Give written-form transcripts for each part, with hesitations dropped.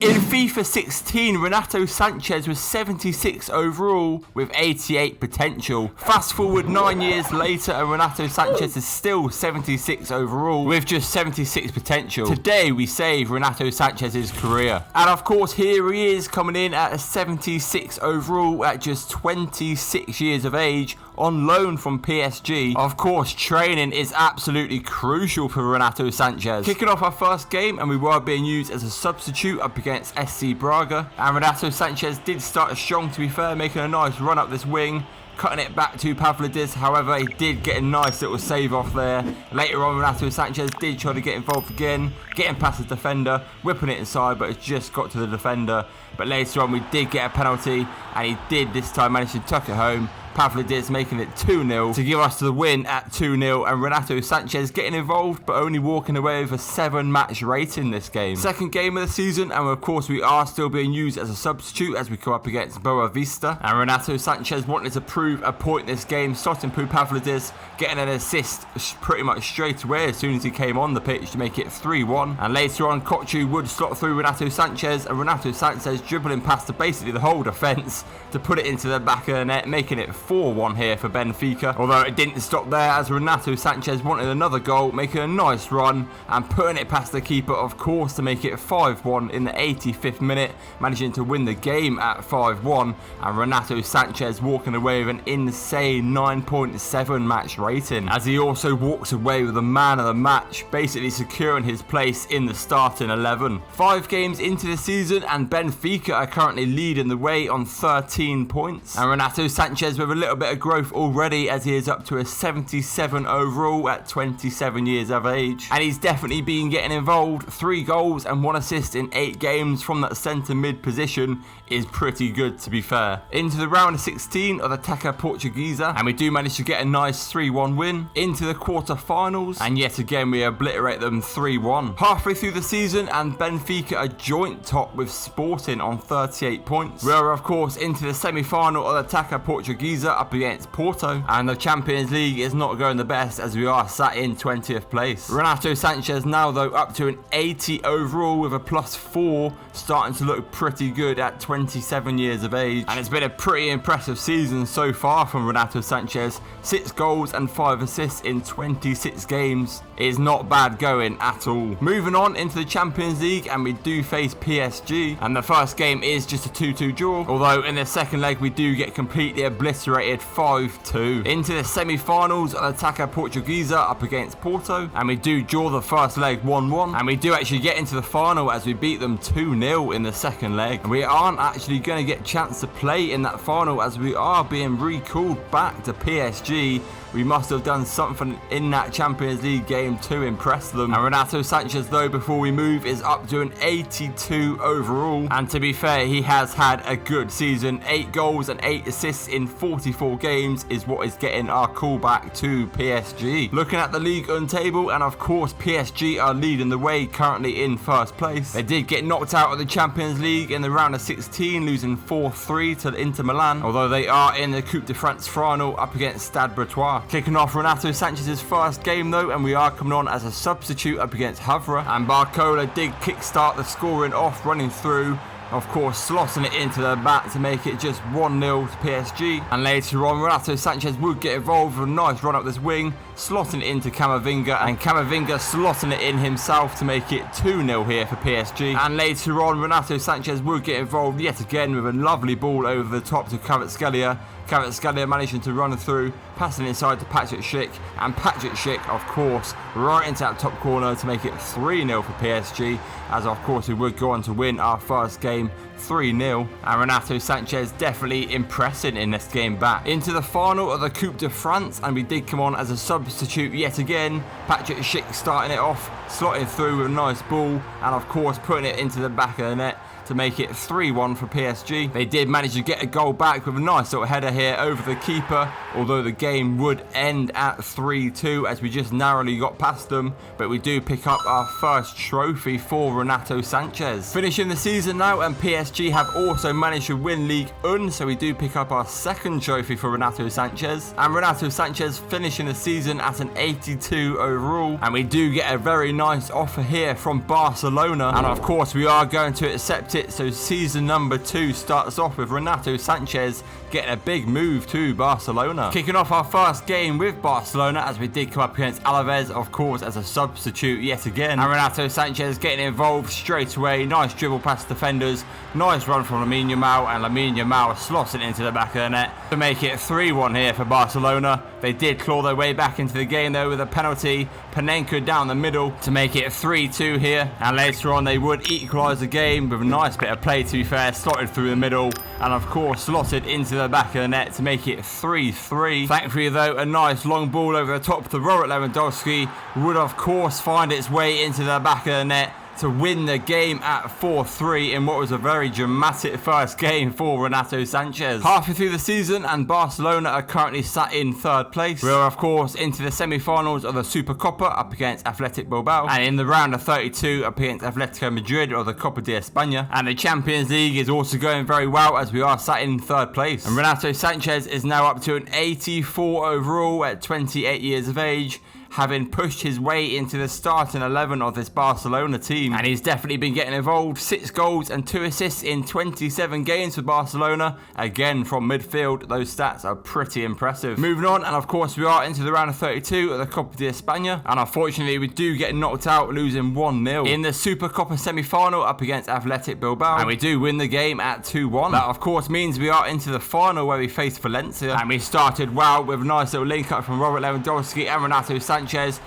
In FIFA 16, Renato Sanches was 76 overall with 88 potential. Fast forward 9 years later and Renato Sanches is still 76 overall with just 76 potential. Today we save Renato Sanches' career. And of course here he is coming in at a 76 overall at just 26 years of age on loan from PSG. Of course training is absolutely crucial for Renato Sanches. Kicking off our first game and we were being used as a substitute up against SC Braga, and Renato Sanches did start strong, to be fair, making a nice run up this wing, cutting it back to Pavlidis. However, he did get a nice little save off there. Later on, Renato Sanches did try to get involved again, getting past the defender, whipping it inside, but it just got to the defender. But later on, we did get a penalty, and he did this time manage to tuck it home. Pavlidis making it 2-0 to give us the win at 2-0, and Renato Sanches getting involved but only walking away with a 7 match rating this game. Second game of the season, and of course we are still being used as a substitute as we come up against Boa Vista, and Renato Sanches wanted to prove a point this game, slotting through Pavlidis, getting an assist pretty much straight away as soon as he came on the pitch to make it 3-1. And later on Kochu would slot through Renato Sanches, and Renato Sanches dribbling past basically the whole defence to put it into the back of the net, making it 4-1 here for Benfica. Although it didn't stop there, as Renato Sanches wanted another goal, making a nice run and putting it past the keeper, of course, to make it 5-1 in the 85th minute, managing to win the game at 5-1, and Renato Sanches walking away with an insane 9.7 match rating, as he also walks away with the man of the match, basically securing his place in the starting 11. 5 games into the season and Benfica are currently leading the way on 13 points, and Renato Sanches with a little bit of growth already, as he is up to a 77 overall at 27 years of age, and he's definitely been getting involved. 3 goals and 1 assist in 8 games from that centre mid position is pretty good, to be fair. Into the round of 16 of the Taça Portuguesa, and we do manage to get a nice 3-1 win. Into the quarter-finals, and yet again we obliterate them 3-1. Halfway through the season and Benfica are joint top with Sporting on 38 points. We are of course into the semi-final of the Taça Portuguesa up against Porto, and the Champions League is not going the best as we are sat in 20th place. Renato Sanches now though up to an 80 overall with a +4, starting to look pretty good at 27 years of age, and it's been a pretty impressive season so far from Renato Sanches. 6 goals and 5 assists in 26 games is not bad going at all. Moving on into the Champions League, and we do face PSG, and the first game is just a 2-2 draw, although in the second leg we do get completely obliterated 5-2. Into the semi-finals of the Taça Portuguesa up against Porto, and we do draw the first leg 1-1, and we do actually get into the final as we beat them 2-0 in the second leg. And we aren't actually going to get a chance to play in that final as we are being recalled back to PSG. We must have done something in that Champions League game to impress them. And Renato Sanches though, before we move, is up to an 82 overall, and to be fair, he has had a good season. 8 goals and 8 assists in 44 games is what is getting our callback to PSG. Looking at the Ligue 1 table, and of course PSG are leading the way, currently in first place. They did get knocked out of the Champions League in the round of 16, losing 4-3 to Inter Milan, although they are in the Coupe de France final up against Stade Brestois. Kicking off Renato Sanches' first game though, and we are coming on as a substitute up against Havre, and Barcola did kickstart the scoring off, running through, of course slotting it into the back to make it just 1-0 to PSG. And later on Renato Sanches would get involved with a nice run up this wing, slotting it into Camavinga, and Camavinga slotting it in himself to make it 2-0 here for PSG. And later on Renato Sanches would get involved yet again with a lovely ball over the top to Kvaratskhelia. Kvaratskhelia managing to run through, passing inside to Patrick Schick, and Patrick Schick, of course, right into that top corner to make it 3-0 for PSG, as of course we would go on to win our first game 3-0, and Renato Sanches definitely impressing in this game back. Into the final of the Coupe de France, and we did come on as a substitute yet again. Patrick Schick starting it off, slotting through with a nice ball, and of course putting it into the back of the net to make it 3-1 for PSG. They did manage to get a goal back with a nice little header here over the keeper, although the game would end at 3-2 as we just narrowly got past them, but we do pick up our first trophy for Renato Sanches. Finishing the season now, and PSG have also managed to win Ligue 1, so we do pick up our second trophy for Renato Sanches, and Renato Sanches finishing the season at an 82 overall, and we do get a very nice offer here from Barcelona, and of course we are going to accept it. So season number 2 starts off with Renato Sanches getting a big move to Barcelona. Kicking off our first game with Barcelona, as we did come up against Alaves, of course, as a substitute yet again. And Renato Sanches getting involved straight away. Nice dribble past defenders. Nice run from Lamine Yamal, and Lamine Yamal slossing into the back of the net to make it 3-1 here for Barcelona. They did claw their way back into the game though with a penalty. Panenka down the middle to make it 3-2 here. And later on they would equalise the game with a nice bit of play, to be fair, slotted through the middle. And of course slotted into the back of the net to make it 3-3. Thankfully though, a nice long ball over the top to Robert Lewandowski would of course find its way into the back of the net to win the game at 4-3 in what was a very dramatic first game for Renato Sanches. Halfway through the season and Barcelona are currently sat in 3rd place. We're of course into the semi-finals of the Supercopa up against Athletic Bilbao, and in the round of 32 up against Atletico Madrid or the Copa de España. And the Champions League is also going very well as we are sat in 3rd place. And Renato Sanches is now up to an 84 overall at 28 years of age, having pushed his way into the starting 11 of this Barcelona team. And he's definitely been getting involved. 6 goals and 2 assists in 27 games for Barcelona. Again, from midfield, those stats are pretty impressive. Moving on, and of course we are into the round of 32 of the Copa de España. And unfortunately, we do get knocked out, losing 1-0 in the Supercopa semi-final up against Athletic Bilbao. And we do win the game at 2-1. That of course means we are into the final where we face Valencia. And we started well with a nice little link-up from Robert Lewandowski and Renato Sanches. Sanches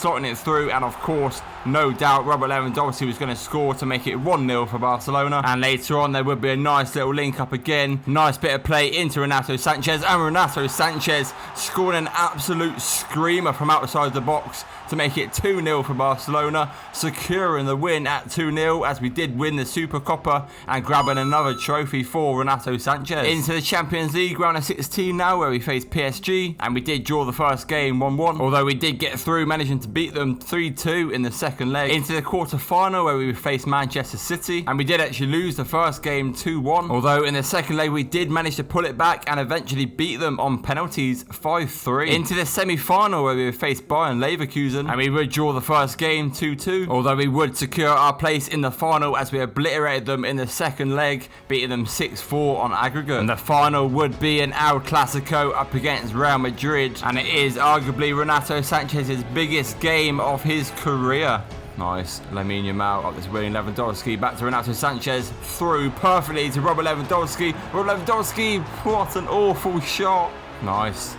slotting it through, and of course, no doubt, Robert Lewandowski was going to score to make it 1-0 for Barcelona. And later on, there would be a nice little link up again. Nice bit of play into Renato Sanches, and Renato Sanches scoring an absolute screamer from outside the box to make it 2-0 for Barcelona, securing the win at 2-0 as we did win the Supercopa and grabbing another trophy for Renato Sanches. Into the Champions League round of 16 now, where we face PSG, and we did draw the first game 1-1, although we did get through, managing to beat them 3-2 in the second leg. Into the quarter-final where we faced Manchester City, and we did actually lose the first game 2-1, although in the second leg we did manage to pull it back and eventually beat them on penalties 5-3. Into the semi-final where we faced Bayern Leverkusen, and we would draw the first game 2-2, although we would secure our place in the final as we obliterated them in the second leg, beating them 6-4 on aggregate. And the final would be an El Clasico up against Real Madrid, and it is arguably Renato Sanches' biggest game of his career. Nice. Lamine Yamal up this wing. Lewandowski back to Renato Sanches. Through perfectly to Robert Lewandowski. Robert Lewandowski, what an awful shot. Nice.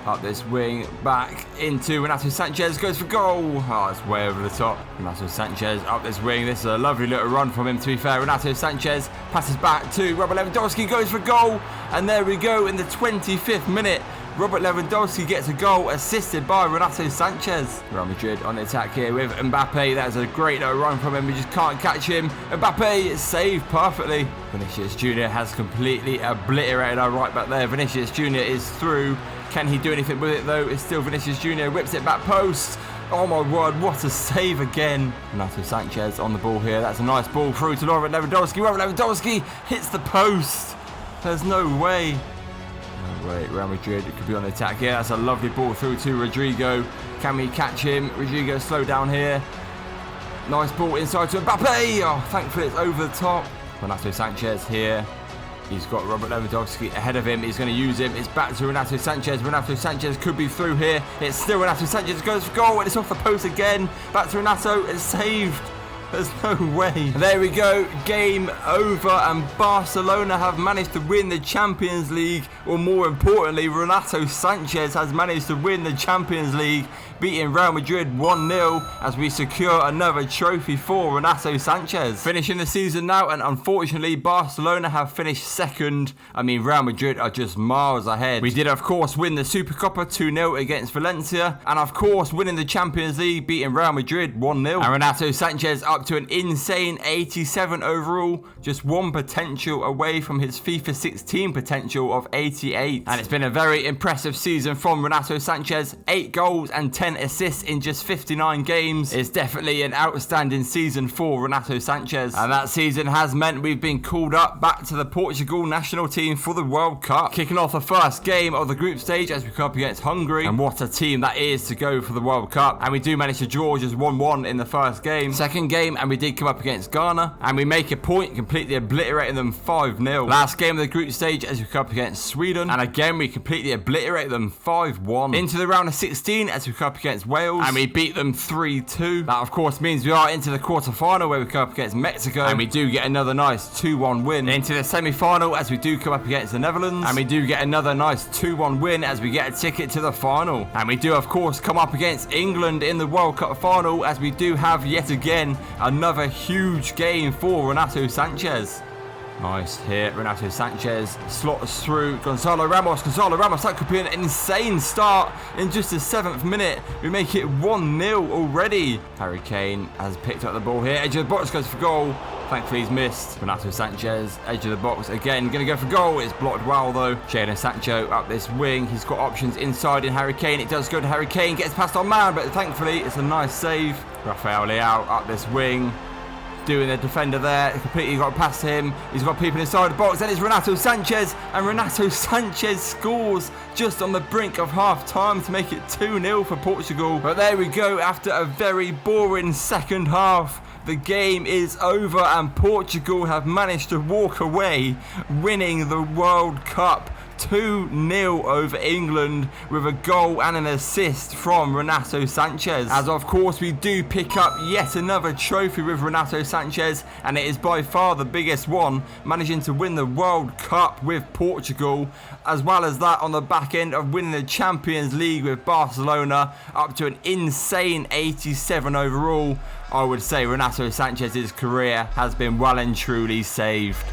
Up this wing, back into Renato Sanches, goes for goal. Oh, it's way over the top. Renato Sanches up this wing. This is a lovely little run from him, to be fair. Renato Sanches passes back to Robert Lewandowski, goes for goal. And there we go, in the 25th minute. Robert Lewandowski gets a goal assisted by Renato Sanches. Real Madrid on the attack here with Mbappe. That is a great little run from him. We just can't catch him. Mbappe is saved perfectly. Vinicius Jr. has completely obliterated our right back there. Vinicius Jr. is through. Can he do anything with it though? It's still Vinicius Jr. Whips it back post. Oh my word, what a save again. Renato Sanches on the ball here. That's a nice ball through to Robert Lewandowski. Robert Lewandowski hits the post. There's no way. Wait, Real Madrid could be on the attack here. That's a lovely ball through to Rodrigo. Can we catch him? Rodrigo slow down here. Nice ball inside to Mbappe. Oh, thankfully it's over the top. Renato Sanches here. He's got Robert Lewandowski ahead of him. He's going to use him. It's back to Renato Sanches. Renato Sanches could be through here. It's still Renato Sanches. Goes for goal and it's off the post again. Back to Renato. It's saved. There's no way. There we go. Game over, and Barcelona have managed to win the Champions League. Or more importantly, Renato Sanches has managed to win the Champions League, beating Real Madrid 1-0 as we secure another trophy for Renato Sanches. Finishing the season now, and unfortunately Barcelona have finished second. I mean, Real Madrid are just miles ahead. We did of course win the Supercopa 2-0 against Valencia, and of course winning the Champions League, beating Real Madrid 1-0. And Renato Sanches up up to an insane 87 overall, just one potential away from his FIFA 16 potential of 88. And it's been a very impressive season from Renato Sanches. 8 goals and 10 assists in just 59 games is definitely an outstanding season for Renato Sanches. And that season has meant we've been called up back to the Portugal national team for the World Cup, kicking off the first game of the group stage as we come up against Hungary. And what a team that is to go for the World Cup. And we do manage to draw just 1-1 in the first game. Second game, and we did come up against Ghana, and we make a point, completely obliterating them 5-0. Last game of the group stage as we come up against Sweden, and again we completely obliterate them 5-1. Into the round of 16 as we come up against Wales, and we beat them 3-2. That of course means we are into the quarter-final where we come up against Mexico, and we do get another nice 2-1 win. Into the semi-final as we do come up against the Netherlands, and we do get another nice 2-1 win as we get a ticket to the final. And we do of course come up against England in the World Cup final as we do have yet again another huge game for Renato Sanches. Nice hit, Renato Sanches slots through Gonzalo Ramos. That could be an insane start in just the 7th minute. We make it 1-0 already. Harry Kane has picked up the ball here. Edge of the box goes for goal. Thankfully he's missed. Renato Sanches, edge of the box again, going to go for goal. It's blocked well though. Jadon Sancho up this wing. He's got options inside in Harry Kane. It does go to Harry Kane, gets past on man, but thankfully it's a nice save. Rafael Leao up this wing, doing the defender there, completely got past him. He's got people inside the box, and it's Renato Sanches, and Renato Sanches scores just on the brink of half time to make it 2-0 for Portugal. But there we go, after a very boring second half, the game is over and Portugal have managed to walk away winning the World Cup 2-0 over England with a goal and an assist from Renato Sanches. As of course we do pick up yet another trophy with Renato Sanches, and it is by far the biggest one, managing to win the World Cup with Portugal, as well as that on the back end of winning the Champions League with Barcelona up to an insane 87 overall. I would say Renato Sanches' career has been well and truly saved.